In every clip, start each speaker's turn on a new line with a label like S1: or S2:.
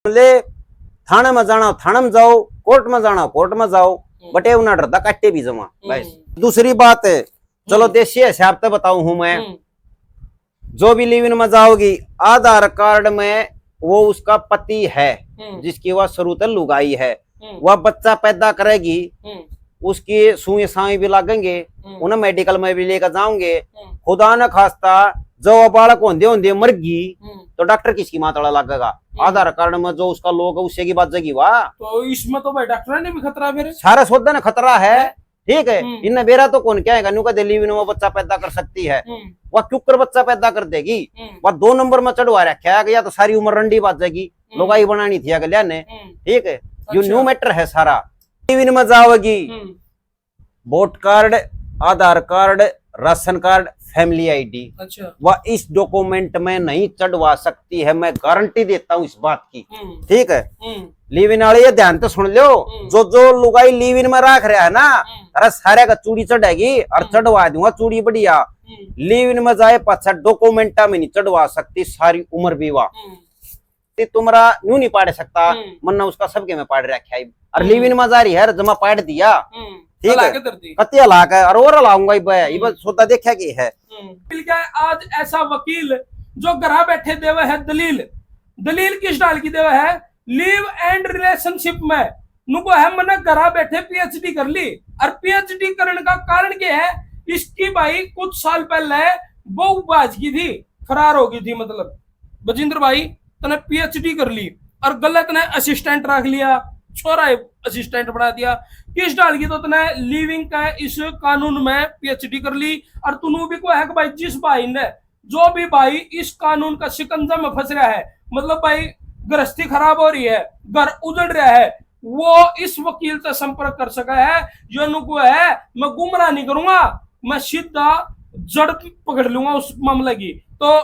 S1: ले थाने में जाना थाने में जाओ, कोर्ट में जाना कोर्ट में जाओ, बटे उन्हें डरता काटे भी जमा। दूसरी बात है, चलो देशी हिसाब से बताऊं हूं मैं, जो भी लिव इन में जाओगी आधार कार्ड में वो उसका पति है जिसकी वह शुरू लुगाई है, वह बच्चा पैदा करेगी, उसकी सुई साई भी लगेंगे, उन्हें मेडिकल में भी लेकर जाओगे, खुदा न खास्ता जो बालक होंदे होंदे मर गई तो डॉक्टर किसकी मातड़ा लगेगा? आधार कार्ड में जो उसका लोग उससे की बात जगी वाह,
S2: तो इसमें तो भाई डॉक्टर ने भी खतरा फिर
S1: सारा सौदा ना खतरा है। ठीक है, इन बेरा तो कौन क्या है न्यू का दिल्ली में वो बच्चा पैदा कर सकती है, वह क्यों कर बच्चा पैदा कर देगी, वह 2 नंबर में चढ़वा रखा है, या तो सारी उम्र रंडी बात जाएगी, लोगाई बनानी थी अगलिया ने। ठीक है, जो न्यू मैटर है सारा इन में जाओगी, vote card, Aadhaar card, ration card, family ID,
S2: अच्छा,
S1: वह इस डॉक्यूमेंट में नहीं चढ़वा सकती है, मैं गारंटी देता हूँ इस बात की। ठीक है, लिव इन वाले ये ध्यान तो सुन लो, जो लुगाई लिव इन में रख रहा है ना, अरे सारे का चूड़ी चढ़ेगी और चढ़वा दूंगा चूड़ी बढ़िया। लिव इन में जाए पाछा डॉक्यूमेंटा में नहीं चढ़वा सकती, सारी उम्र विवाह तुम्हारा न्यू नहीं पाड़ सकता, मन्ना उसका सबके में पाड़ रखा है, और लिव इन में जा रही है जमा पाड़ दिया। ठीक है, कतिया लाख है और लाऊंगा ये सोता देखा की है।
S2: आज ऐसा वकील जो घर बैठे देवे है दलील किस डाल की देवे है, लिव एंड रिलेशनशिप में नुको है मैंने घर बैठे पीएचडी कर ली, और पीएचडी करने का कारण क्या है, इसकी भाई कुछ साल पहले बहू बाज की थी, फरार हो गई थी, मतलब बजिंदर भाई तने पीएचडी कर ली और गलत ने असिस्टेंट रख लिया, छोरा असिस्टेंट बना दिया, किस डाल की तो तने लिविंग का इस कानून में पीएचडी कर ली, और तू भी को है कि भाई जिस भाई ने जो भी भाई इस कानून का शिकंजा में फंस रहा है, मतलब भाई गृहस्थी खराब हो रही है, घर उजड़ रहा है, वो इस वकील से संपर्क कर सका है, जो नुको है मैं गुमराह नहीं करूंगा, मैं सीधा जड़ पकड़ लूंगा उस मामले की। तो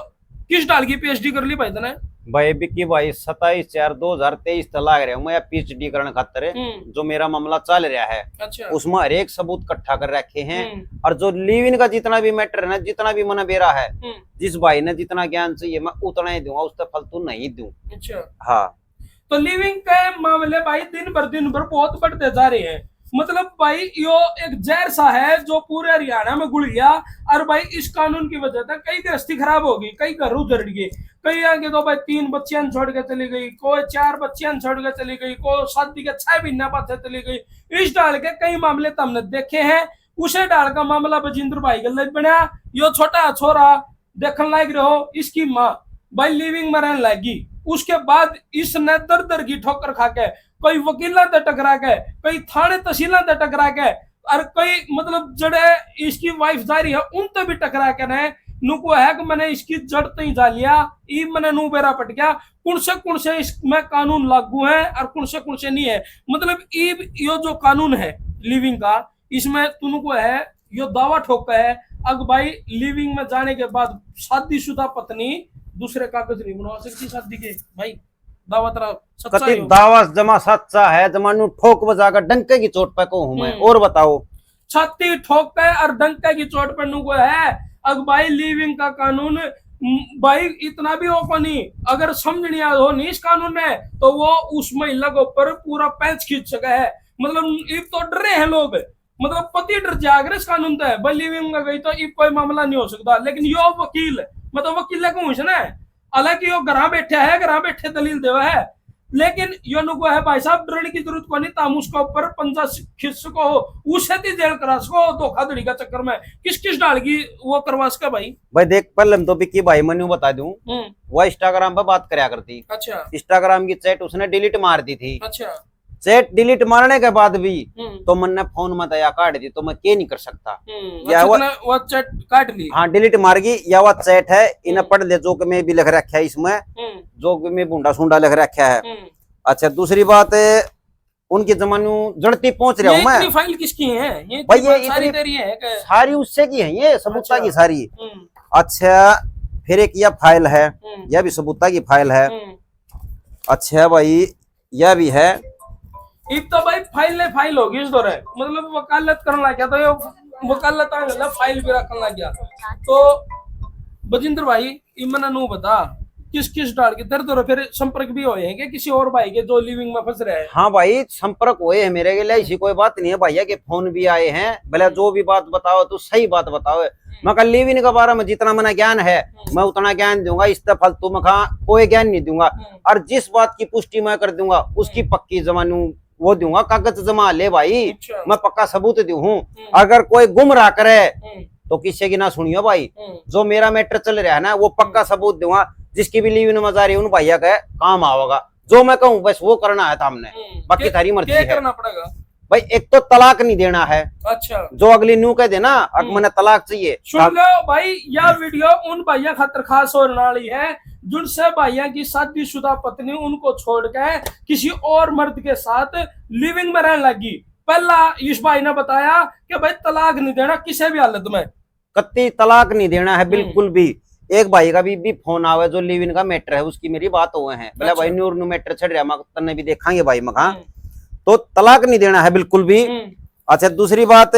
S2: किस डाल की पीएचडी कर ली भाई तने?
S1: भाई बिक्की भाई 27/4/2023 तलाक रहे मैं पीएचडी करने खातर जो मेरा मामला चल रहा है।
S2: अच्छा,
S1: उसमें हर एक सबूत इकट्ठा कर रखे हैं, और जो लिव इन का जितना भी मैटर है ना, जितना भी मना बेरा है, जिस भाई ने जितना ज्ञान चाहिए मैं उतना ही दूंगा, उससे फालतू नहीं दूं।
S2: अच्छा,
S1: हाँ,
S2: तो लिविंग के मामले भाई दिन भर बहुत बढ़ते जा रहे हैं, मतलब भाई यो एक जहर सा है जो पूरे हरियाणा में घुल गया, और भाई इस कानून की वजह से कई गृहस्थी खराब होगी, कई घर उजड़ गए, कई आगे तो भाई 3 बच्चियां छोड़ के चली गई, कोई 4 बच्चियां छोड़ के चली गई, कोई शादी के 6 महीना पास चली गई। इस डाल के कई मामले तो हमने देखे हैं। उसे डाल का मामला बजिंदर भाई गल बना, यो छोटा छोरा देखने लायक रहो, इसकी माँ भाई लिविंग में रहने लगी, उसके बाद इसने दर दर की ठोकर खा के, कई वकीलों से टकरा के, कई थाने तहसीलों से टकरा के, और कई मतलब जड़े इसकी वाइफ जारी है उनसे भी टकरा के ने नुको है कि मैंने इसकी जड़ तई जा लिया, ई मैंने नू बेरा पट गया, कौन से इसमें कानून लागू है और कौन से नहीं है, मतलब यो जो कानून है लिविंग का, इसमें तुमको है यो दावा ठोका है, अब भाई लिविंग में जाने के बाद शादीशुदा पत्नी दूसरे कागज नहीं बनवा सकती शादी के, भाई दावा तेरा सच्चा है,
S1: दावा जमा सच्चा है, जमानू ठोक बजाकर डंके की चोट पे को हूं मैं। और बताओ,
S2: छाती ठोक के और डंके की चोट पर नुको है, अब भाई लिविंग का कानून भाई इतना भी हो नहीं, अगर समझ नहीं हो नहीं इस कानून में, तो वो उस महिला के ऊपर पूरा पैंच खींच सका है, मतलब इब तो डरे हैं लोग, मतलब पति डर जाकर इस कानून तो है भाई लिविंग में गई तो इब कोई मामला नहीं हो सकता। लेकिन यो वकील मतलब वकील को ना, हालांकि यो घर बैठे दलील देवा है, लेकिन यो नुको है भाई साहब डरने की जरूरत को नहीं, ताम उसका ऊपर पंजा खींच सको, उसे भी जेल करा सको, धोखाधड़ी का चक्कर में किस डाल की वो करवा सका भाई
S1: देख पहले तो बिक्की भाई मैंने बता दूं, वो इंस्टाग्राम पर बात करया करती।
S2: अच्छा,
S1: इंस्टाग्राम की चैट उसने डिलीट मार दी थी।
S2: अच्छा,
S1: चैट डिलीट मारने के बाद भी तो मैंने फोन में दया काट दी, तो मैं क्या नहीं कर सकता, या
S2: वो चैट काट ली,
S1: हाँ डिलीट मार गई, या वो चैट है इन्हें पढ़ ले जो कि मैं भी लिख रखा है इसमें, जो कि मैं बूंडा सूंडा लिख रखा है। अच्छा, दूसरी बात है उनकी जमानू जड़ती पहुंच रहा हूँ मैं।
S2: फाइल किसकी है ये?
S1: भाई ये
S2: सारी तेरी है कि?
S1: सारी उससे की है, ये सबूता की सारी। अच्छा, फिर एक यह फाइल है, यह भी सबूता की फाइल है। अच्छा भाई, यह भी है,
S2: इब तो भाई फाइल होगी इस दौरे, मतलब वकालत करने लग गया, तो ये वकालत फाइल भी रखने लग गया। तो बजिंदर भाई इमना नू बता किस किस डाल के तेरे तो फिर संपर्क भी हुए हैं क्या किसी और भाई के जो लिविंग में फंस रहे हैं?
S1: हाँ भाई, संपर्क हुए है मेरे के लिए, ऐसी कोई बात नहीं है भैया के फोन भी आए हैं, भले जो भी बात बताओ तो सही बात बताओ। मैं कल लिविंग के बारे में जितना मैंने ज्ञान है मैं उतना ज्ञान दूंगा, इससे फालतू में कोई ज्ञान नहीं दूंगा। और जिस बात की पुष्टि मैं कर दूंगा उसकी पक्की जमानू वो दूंगा, कागज जमा ले भाई,
S2: अच्छा।
S1: मैं पक्का सबूत दू हूँ। अगर कोई गुमराह करे तो किसी की ना सुनियो भाई, जो मेरा मैटर चल रहा है ना वो पक्का सबूत दूंगा, जिसकी भी लिविंग में जा रही है उन भैया का काम आवेगा। जो मैं कहूँ बस वो करना है सामने, बाकी थारी मर्जी है।
S2: करना पड़ेगा
S1: भाई एक तो तलाक नहीं देना है,
S2: अच्छा
S1: जो अगली न्यू कह देना अब मैंने तलाक चाहिए।
S2: सुन लो भाई, यह वीडियो उन भैया खातर खास होने वाली है जिनसे भैया की शादीशुदा पत्नी उनको छोड़ के किसी और मर्द के साथ लिविंग में रहने लगी। पहला इस भाई ने बताया कि भाई तलाक नहीं देना किसी भी हालत में,
S1: कत्ती तलाक नहीं देना है बिल्कुल भी। एक भाई का भी फोन आवे जो लिविंग का मैटर है, उसकी मेरी बात हुए हैं, बोला भाई नूर नु मैटर चढ़ रहा तन्ने भी देखांगे भाई मखा, तो तलाक नहीं देना है बिल्कुल भी। अच्छा दूसरी बात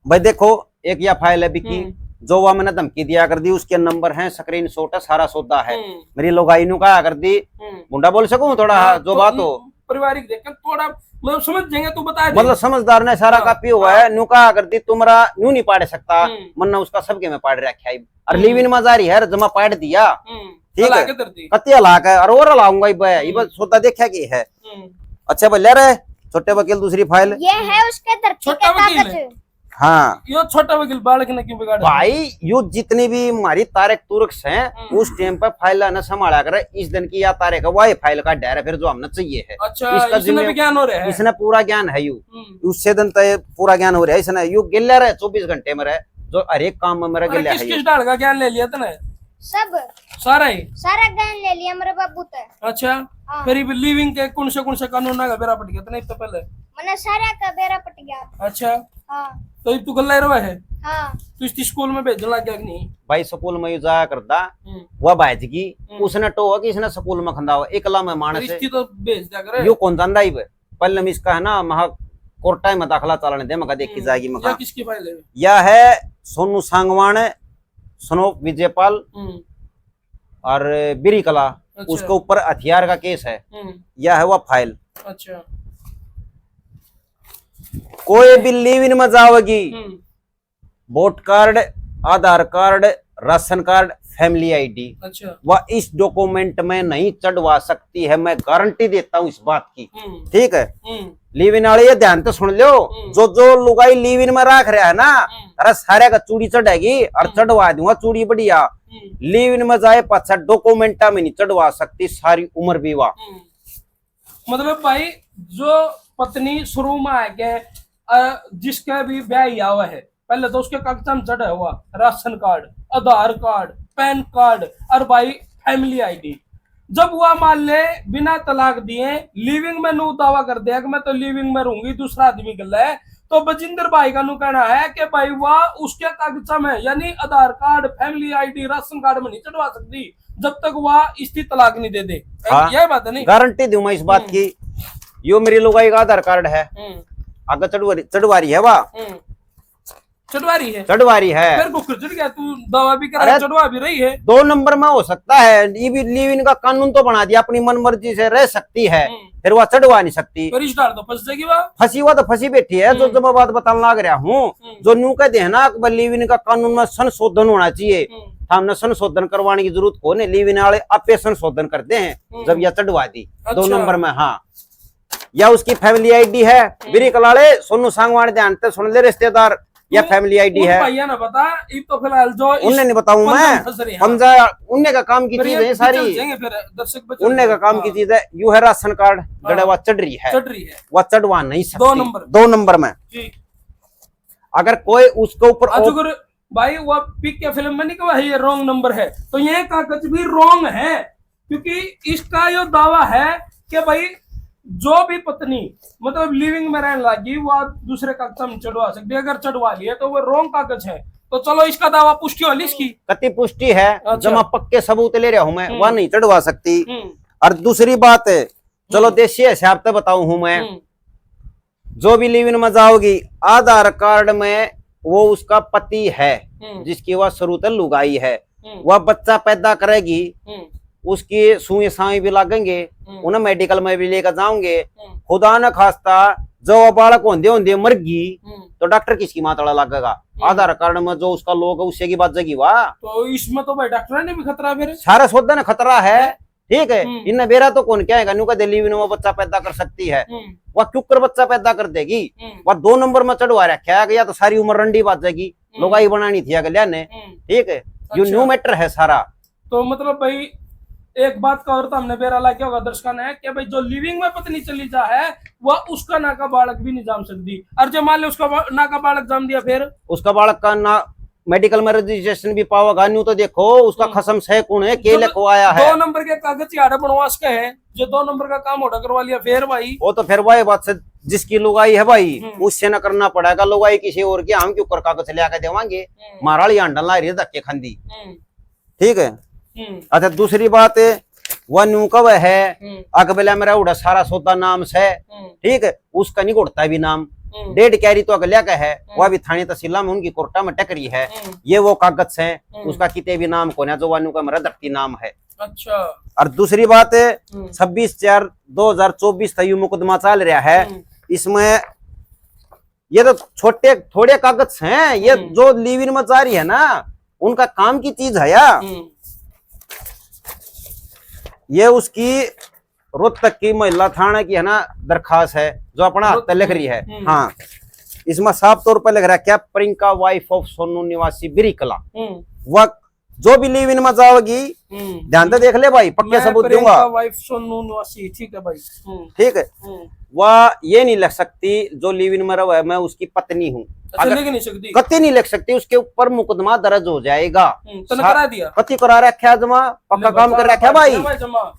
S1: भाई देखो, एक यह फाइल है बिकी जो वह मैंने धमकी दिया कर दी, उसके नंबर हैं, स्क्रीन शॉट है, सारा सौदा है। मेरी लोगाई नु कहा कर दी, मुंडा बोल सकूं थोड़ा जो बात हो
S2: पारिवारिक देख थोड़ा मतलब समझ जाएंगे, तू बता दे।
S1: मतलब समझदार ने सारा कापी हुआ है, नु कहा कर दी तुम्हारा न्यू नहीं पाड़ सकता, मन्ना उसका सबके में पाड़ रखा है। और लिविन में जारी है जमा पाड़ दिया, ठीक है कत्ती लाख है और लाऊंगा ये बस सौदा देखा की है। अच्छा भाई ले रहे छोटे वकील दूसरी फाइल
S3: ये है उसके
S2: छोटा वकील।
S1: हाँ
S2: यो छोटा वकील बालक ने क्यों बिगाड़ा
S1: भाई, यो जितनी भी हमारी तारीख तुरक्स हैं उस टाइम पर फाइल न संभाला कर, इस दिन की या तारीख है वही फाइल का डर है फिर जो हमने चाहिए है।
S2: अच्छा इसने भी ज्ञान हो रहा है,
S1: इसने पूरा ज्ञान है यू उससे दिन तक पूरा ज्ञान हो रहा है, इसने यू गिल्ला रहे 24 घंटे में रहे, जो हर एक काम में मेरा गिल्ला है।
S2: किस डाल का ज्ञान ले लिया तूने?
S3: सब
S2: सारा ही
S3: सारा ज्ञान ले लिया मेरे बाबू ते।
S2: अच्छा फिर लिविंग के कौन से कानून ना बेरा पट गया तने तो पहले
S3: मैंने सारा का बेरा पट गया।
S2: अच्छा
S3: हाँ
S2: तो तू गल्ला रहा है?
S3: हाँ
S2: तू इस स्कूल में भेजने लग गया कि नहीं?
S1: भाई स्कूल में जाया करता वह भाई की उसने टोहा कि इसने स्कूल में खंदा हुआ एकला में मानस
S2: तो भेज दिया करे।
S1: यो कौन जानदा ही पहले में इसका है ना महा कोर्टा में दाखला चलाने दे मका देखी जाएगी मका।
S2: किसकी फाइल है?
S1: यह है सोनू सांगवान, सनोप विजयपाल और बिरी कला,
S2: अच्छा।
S1: उसके ऊपर हथियार का केस है। यह है वह फाइल।
S2: अच्छा
S1: कोई भी लिव इन में जाओगी vote card, Aadhaar card, ration card, family ID,
S2: अच्छा
S1: वह इस डॉक्यूमेंट में नहीं चढ़वा सकती है, मैं गारंटी देता हूँ इस बात की, ठीक है। लिव इन वाले ये ध्यान तो सुन लो, जो लुगाई लिव इन में रख रहा है ना, अरे सारे का चूड़ी चढ़ेगी और चढ़वा दूंगा चूड़ी बढ़िया। लिव इन में जाए पाछा डॉक्यूमेंटा में नहीं चढ़वा सकती सारी उम्र विवाह।
S2: मतलब भाई जो पत्नी शुरू में आके जिसका भी ब्याह हुआ है, पहले तो उसके कागजात में चढ़ा हुआ ration card, Aadhaar card, pan card और भाई फैमिली आईडी। जब वह मान ले बिना तलाक दिए लिविंग में नु दावा कर दिया कि मैं तो लिविंग में रहूंगी, दूसरा आदमी गला है, तो बजिंदर भाई का नु कहना है कि भाई वह उसके कागजात में यानी Aadhaar card, family ID, ration card में नहीं चढ़वा सकती जब तक वह इसकी तलाक नहीं दे दे।
S1: हाँ,
S2: यह बात है नहीं?
S1: गारंटी दूं मैं इस बात की। यो मेरी लुगाई का आधार कार्ड है, आगे चढ़वारी है वाह,
S2: चढ़वारी है,
S1: चढ़वारी है।
S2: फिर को चढ़ गया तू दावा भी कर, चढ़वा भी रही है।
S1: 2 नंबर में हो सकता है, ये भी लिव इन का कानून तो बना दिया, अपनी मन मर्जी से रह सकती है, फिर वह चढ़वा नहीं सकती।
S2: तो रिश्तेदार तो फंस जाएगी वह,
S1: फंसी हुआ तो फंसी बैठी है। जो मैं बात बताने लग रहा हूँ, जो न्यू कहते हैं ना लिव इन का कानून में संशोधन होना चाहिए, हमने संशोधन करवाने की जरूरत को नहीं, लिव इन वाले आपे संशोधन करते हैं जब यह चढ़वा दी। 2 नंबर में हाँ, या उसकी फैमिली आईडी है, बिरी कलाड़े सोनू सांगवान ध्यान से सुन ले रिश्तेदार, या फैमिली आईडी है।
S2: भैया ना बता, ये तो फिलहाल जो
S1: उनने नहीं बताऊं मैं, समझा, उनने का काम की चीज है सारी, उनने का काम की चीज है। यू है राशन कार्ड जड़ा वह चढ़ रही है, वह चढ़वा नहीं सकती 2 नंबर में। अगर कोई उसके ऊपर
S2: भाई वह पिक के फिल्म में नहीं कहा ये रॉन्ग नंबर है, तो ये कागज भी रॉन्ग है, क्योंकि इसका यो दावा है कि भाई जो भी पत्नी मतलब लिविंग में रहने लगी वो दूसरे कागज में चढ़वा सकती है, अगर चढ़वा लिया तो वो रॉन्ग कागज है। तो चलो इसका दावा पुष्टि वाली इसकी
S1: कति पुष्टि है।
S2: अच्छा।
S1: जब मैं पक्के सबूत ले रहा हूं मैं, वह नहीं चढ़वा सकती। और दूसरी बात है, चलो देशी हिसाब से बताऊं हूं मैं, जो भी लिव इन में जाओगी आधार कार्ड में वो उसका पति है जिसकी वह शुरू तक लुगाई है, वह बच्चा पैदा करेगी, उसकी सुई साई भी लगेंगे, उन्हें मेडिकल में भी लेकर जाओगे, खुदा न खास्ता जो बालक होंदे होंदे मर गई तो डॉक्टर किसकी मातड़ा लगेगा? आधार कार्ड में जो उसका लोग है उससे की बात जगी वाह।
S2: तो इसमें तो भाई डॉक्टर ने भी खतरा फिर,
S1: सारा सौदा न खतरा है। ठीक है, इन बेरा तो कौन क्या है नु का दिल्ली में बच्चा पैदा कर सकती है, वह क्यों कर बच्चा पैदा कर देगी? वह 2 नंबर में चढ़वा रखा गया तो सारी उम्र रंडी बात जाएगी, लोगाई बनानी थी अगले ने। ठीक है, जो न्यू मैटर है सारा।
S2: तो मतलब भाई एक बात का और तो हमने बेरा ला क्या होगा दर्शकों ने कि भाई जो लिविंग में पत्नी चली जा है वह उसका ना का बालक भी नहीं जाम सकती, और जब मान लो उसका ना का बालक जाम दिया फिर
S1: उसका बालक का ना मेडिकल में रजिस्ट्रेशन भी पाओगा। न्यू तो देखो उसका खसम सह कौन है के लिखवाया है।
S2: 2 नंबर के कागज यार बनवास के है, जो 2 नंबर का काम ऑर्डर करवा लिया फिर भाई
S1: वो तो फिर वही बात से जिसकी लुगाई है भाई उससे न करना पड़ेगा, लुगाई किसी और की हम क्यों कर कागज ले आके देवांगे? महाराली अंडल ला रही है धक्के खंदी। ठीक है, अच्छा दूसरी बात है वह न्यू कब है अकबला मेरा उड़ा सारा सौदा नाम से। ठीक है, उसका नहीं उड़ता भी नाम, 1.5 कैरी तो अगल्या का है, वह भी थाने तहसीला में उनकी कोर्टा में टकरी है। ये वो कागज है, उसका किते भी नाम कौन है जो वानू का मेरा धरती नाम है।
S2: अच्छा,
S1: और दूसरी बात है 26/4/2024 था यू मुकदमा चल रहा है। इसमें ये तो छोटे थोड़े कागज हैं, ये जो लिव इन में जारी है ना उनका काम की चीज है या ये उसकी रोहतक की महिला थाना की है ना दरखास्त है जो अपना हाथ लिख रही है। हाँ, इसमें साफ तौर पर लिख रहा है क्या, प्रियंका वाइफ ऑफ सोनू निवासी बिरिकला। वह जो भी लिव इन में जाओगी ध्यान से देख ले भाई, पक्के सबूत दूंगा।
S2: वाइफ सोनू निवासी, ठीक है भाई।
S1: ठीक है, वह ये नहीं लिख सकती जो लिव इन में रहा है मैं उसकी पत्नी हूँ,
S2: लिख नहीं सकती,
S1: कति नहीं लिख सकती, उसके ऊपर मुकदमा दर्ज हो जाएगा।
S2: तो करा दिया,
S1: कति करा रखा है जमा, पक्का काम कर रखा है भाई।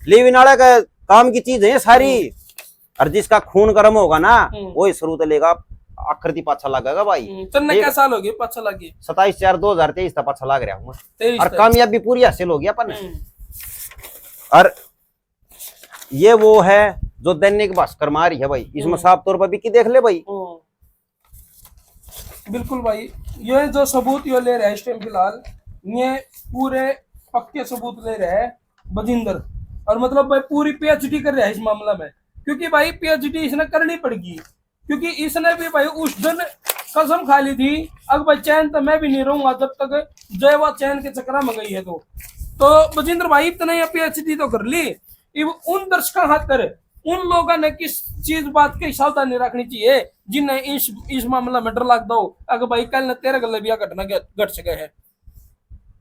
S1: लिव इन वाले का काम की चीज है सारी, और जिसका खून गर्म होगा ना वही शुरू लेगा, आकृति पाछा लगेगा भाई।
S2: क्या साल हो गए पाछा लगी?
S1: 27/4/2023 था पाछा लग रहा हूँ, और कामयाबी पूरी हासिल हो गया अपन। और ये वो है जो दैनिक भास्कर मारी है भाई, इसमें साफ तौर पर भी की देख ले भाई।
S2: बिल्कुल भाई, ये जो सबूत ये ले रहा है इस टाइम फिलहाल, ये पूरे पक्के सबूत ले रहा है बजिंदर, और मतलब भाई पूरी पीएचडी कर रहा है इस मामला में, क्योंकि भाई पीएचडी इसने करनी पड़ेगी, क्योंकि इसने भी भाई उस दिन कसम खा ली थी अब भाई चैन तो मैं भी नहीं रहूंगा जब तक जयवा चैन के चक्कर में गई है। तो बजिंदर भाई इतना पीएचडी तो कर ली, उन दर्शकों खातर उन लोगों ने किस चीज बात की सावधानी रखनी चाहिए जिन्हें इस मामला में डर लगता हो अगर भाई कल ने तेरे गले भी घटना घट सके है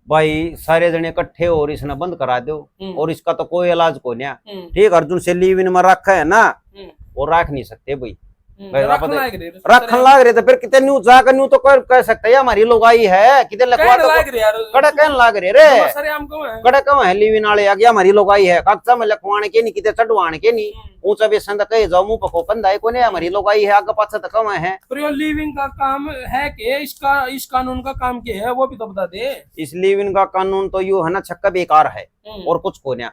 S1: भाई, सारे जने इकट्ठे और इसने बंद करा दो, और इसका तो कोई इलाज को नहीं। ठीक, अर्जुन से लिव इन में रखा है ना वो रख नहीं सकते भाई, रखन लाग रहे तो फिर कितने न्यू जाकर न्यू तो कह सकते हैं हमारी लोग आई है कितने लखवा कड़ा कहन लाग रहे रे कड़ा कम है लिव इन वाले आगे हमारी लोग आई है कागजा में लखवाने के नहीं कितने चढ़वाने के नहीं ऊंचा बेसन कहे जाओ मुंह पको कंधा है कोने हमारी लोग आई है आगे पाछा तक कम है।
S2: पर लिविंग का काम है कि इस कानून का काम क्या है वो भी तो बता दे।
S1: इस लिव इन का कानून तो यू है ना छक्का बेकार है और कुछ को नहीं।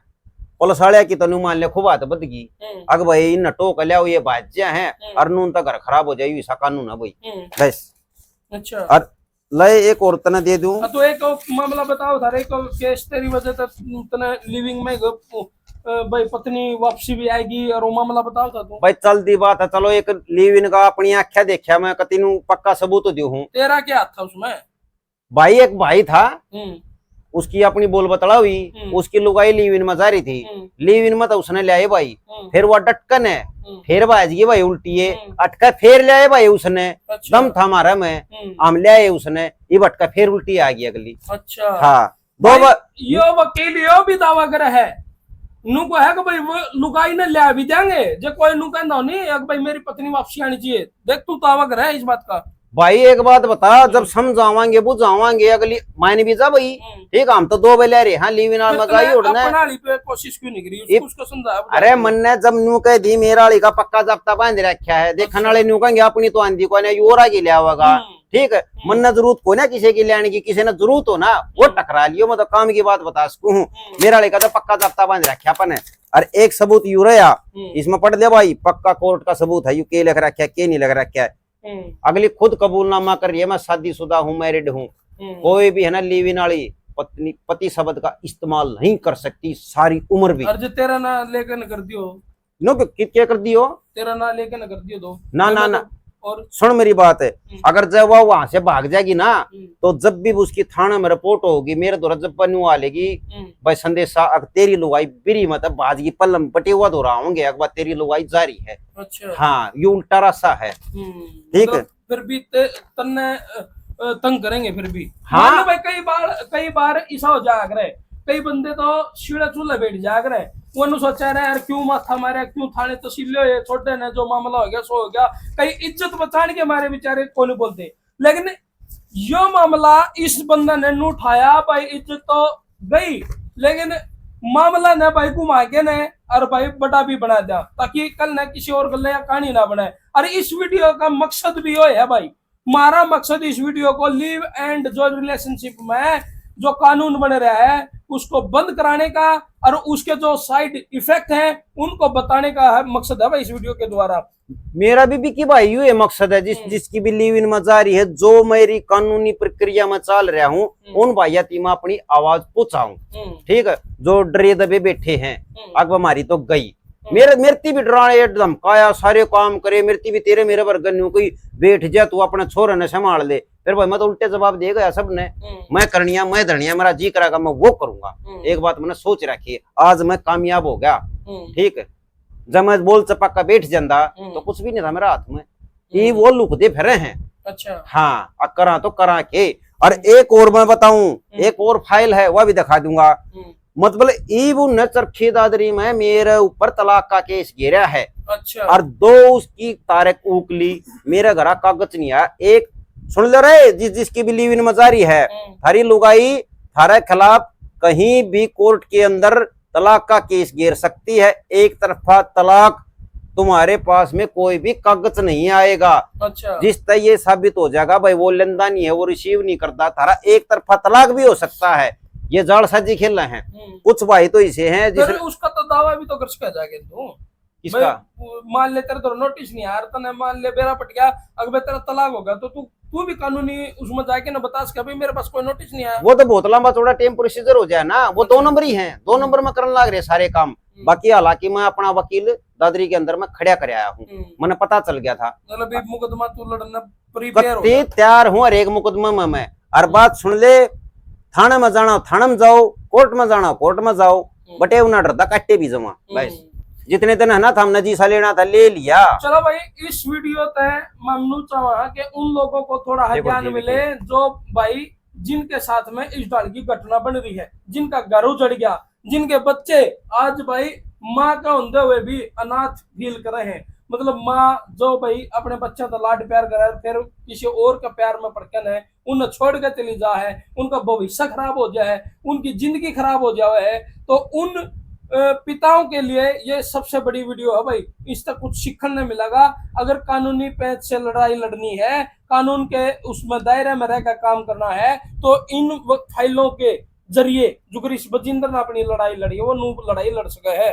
S1: पुलिस वाले की तो मान ले खूब बात बदगी अग भाई इन टोक लिया ये बाज्या है और नून तक घर खराब हो जाए ऐसा कानून है भाई बस।
S2: अच्छा,
S1: और लय एक और तना दे दूं
S2: तो एक मामला बताओ था एक केस तेरी वजह से लिविंग में भाई पत्नी वापसी भी आएगी और वो मामला बताओ था तू।
S1: भाई चलती बात है, चलो एक लिव इन का अपनी आख्या देखा मैं कति नु पक्का सबूत दू हूँ।
S2: तेरा क्या हाथ था उसमें?
S1: भाई एक भाई था उसकी अपनी बोल बतला हुई, उसकी लुगाई लिव इन में जा रही थी, लिव इन में तो उसने लिया भाई, फिर वो डटकन है फिर बाजगी भाई उल्टी है अटका फिर लिया भाई उसने। अच्छा। दम था हमारा में हम लिया उसने ये भटका फिर उल्टी आ गई अगली।
S2: अच्छा,
S1: हाँ
S2: यो वकील यो भी दावा कर है नू को है कि भाई वो लुगाई ने लिया भी देंगे जो कोई नू कहना नहीं भाई मेरी पत्नी वापसी आनी चाहिए। देख तू दावा कर है इस बात का।
S1: भाई एक बात बता, जब समझावांगे बुझावांगे अगली मायने भी जा भाई ठीक हम तो 2 बेले रहे हाँ लिव इन मजाई उड़ना
S2: कोशिश क्यों नहीं करी उसको समझा।
S1: अरे मन ने जब न्यू कह दी मेरा का पक्का जब्ता बांध रखा है देखने वाले न्यू कहेंगे अपनी तो आंधी को योरा की लिया होगा ठीक है। मन ने जरूरत को ना किसी की लेने की किसी ने जरूरत हो ना वो टकरा लियो मतलब काम की बात बता सकूं मेरा का तो पक्का जब्ता बांध रखा अपन है। और एक सबूत यू रहा इसमें पढ़ दे भाई पक्का कोर्ट का सबूत है यू के लिख रखा है के नहीं लिख रखा है। अगली खुद कबूलनामा कर रही है मैं शादीशुदा हूँ मैरिड हूँ, कोई भी है ना लिव इन वाली पत्नी पति शब्द का इस्तेमाल नहीं कर सकती सारी उम्र भी।
S2: और जो तेरा ना लेके न कर दियो,
S1: नो क्या कर दियो,
S2: तेरा ना लेके न कर दियो तो
S1: ना ना ना,
S2: और
S1: सुन मेरी बात है, अगर जब वो वहां से भाग जाएगी ना, तो जब भी उसकी थाना में रिपोर्ट होगी मेरे द्वारा जब बनू आ लेगी भाई संदेशा, अगर तेरी लुगाई बिरी मतलब बाजगी पल्लम पटे हुआ दो रहा होंगे, अकबर तेरी लुगाई जारी है।
S2: अच्छा
S1: हाँ ये उल्टा रास्ता है, ठीक है।
S2: फिर भी तन्ने तंग करेंगे फिर भी।
S1: हाँ।
S2: मान लो भाई कई बार ऐसा हो जाया करे, कई बंदे तो सीढ़े चूल्हे बैठ जाया करे, वो सोचा रहे यार क्यों माथा मारे, क्यों थाने तहसील ये छोटे ने जो मामला हो गया सो हो गया, कई इज्जत बचाने के मारे बेचारे को नहीं बोलते। लेकिन यो मामला इस बंदा ने नहीं उठाया भाई, इज्जत तो गई, लेकिन मामला ने भाई घुमा के ने और भाई बड़ा भी बना दिया, ताकि कल न किसी और गल या कहानी ना बनाए। और इस वीडियो का मकसद भी यो है भाई, हमारा मकसद इस वीडियो को लिव एंड जो रिलेशनशिप में जो कानून बन रहा है उसको बंद कराने का और उसके जो साइड इफेक्ट हैं उनको बताने का मकसद है भाई इस वीडियो के द्वारा।
S1: मेरा भी कि भाई ये मकसद है जिसकी भी लिव इन में जारी है, जो मेरी कानूनी प्रक्रिया में चल रहा हूँ उन भाइयाती में अपनी आवाज पहुंचाऊं, ठीक है। जो डरे दबे बैठे हैं, अब हमारी तो गई, मेरे भी डराने धमकाया, सारे काम करे, मेरे भी तेरे मेरे वर्गन कोई बैठ जा तू अपने छोरे ने संभाल ले, फिर भाई मैं तो उल्टे जवाब दे गया सबने, मैं करनिया मैं धरनिया, मेरा जी करेगा मैं वो करूंगा। एक बात मैंने सोच रखी, आज मैं कामयाब हो गया, ठीक है। जब मैं बोल चपका बैठ जाता तो कुछ भी नहीं था मेरा हाथ में, ये वो लुकते फिरे हैं।
S2: अच्छा
S1: हाँ करा तो करा के। और एक और मैं बताऊं, एक और फाइल है वह भी दिखा दूंगा, मतलब ईबू न चरखी दादरी में मेरे ऊपर तलाक का केस गिरा है।
S2: अच्छा।
S1: और 2 उसकी तारीख उकली, मेरे घर कागज नहीं आया। एक सुन ले रहे, जिसकी भी लिव इन मजारी है, थारी लुगाई थारे खिलाफ कहीं भी कोर्ट के अंदर तलाक का केस गिर सकती है। एक तरफा तलाक, तुम्हारे पास में कोई भी कागज नहीं आएगा।
S2: अच्छा।
S1: जिस तरह ये साबित हो जाएगा भाई वो लेंदा नहीं है, वो रिसीव नहीं करता, थारा एक तरफा तलाक भी हो सकता है। ये जाड़ साजी खेल रहे हैं कुछ भाई तो इसे हैं
S2: जिसने उसका तो दावा भी तो कर सकता जाके तू,
S1: किसका
S2: मान ले तेरे तो नोटिस नहीं आ रहा, मान ले बेरा पट गया, अगर तेरा तलाक होगा तो तू भी कानूनी उसमें जाके ना बता सके भाई मेरे पास कोई नोटिस नहीं आया।
S1: वो तो बहुत लंबा चौड़ा टेम प्रोसीजर हो जाए ना, वो 2 नंबर ही है, 2 नंबर में करने लग रहे सारे काम। बाकी हालांकि मैं अपना वकील दादरी के अंदर में खड़ा कर आया हूँ, मैंने पता चल गया था,
S2: मतलब एक मुकदमा तू लड़ना प्रिपेयर हो,
S1: तैयार हूँ हर एक मुकदमा में मैं। और बात सुन ले, थाने में जाना थाने में जाओ, कोर्ट में जाना कोर्ट में जाओ, बटे उन्हें डरता काटे भी जमा, बस जितने दिन है ना था हमने जीसा लेना था ले लिया।
S2: चलो भाई इस वीडियो तय ममनू चाहा कि उन लोगों को थोड़ा ज्ञान मिले जो भाई जिनके साथ में इस ढाल की घटना बन रही है, जिनका घर उजड़ गया, जिनके बच्चे आज भाई माँ का होते हुए भी अनाथ फील कर रहे हैं। मतलब माँ जो भाई अपने बच्चों का लाड प्यार करे, फिर किसी और का प्यार में पड़कन है, उन्हें छोड़ के चली जा है, उनका भविष्य खराब हो जाए, उनकी जिंदगी खराब हो जाए है, तो उन पिताओं के लिए ये सबसे बड़ी वीडियो है भाई। इस तक कुछ सीखने मिलेगा। अगर कानूनी पेच से लड़ाई लड़नी है, कानून के उसमें दायरे में रहकर काम करना है, तो इन फाइलों के जरिए जो ऋषि बजिंदर ने अपनी लड़ाई लड़ी है वो लड़ाई लड़ सके है।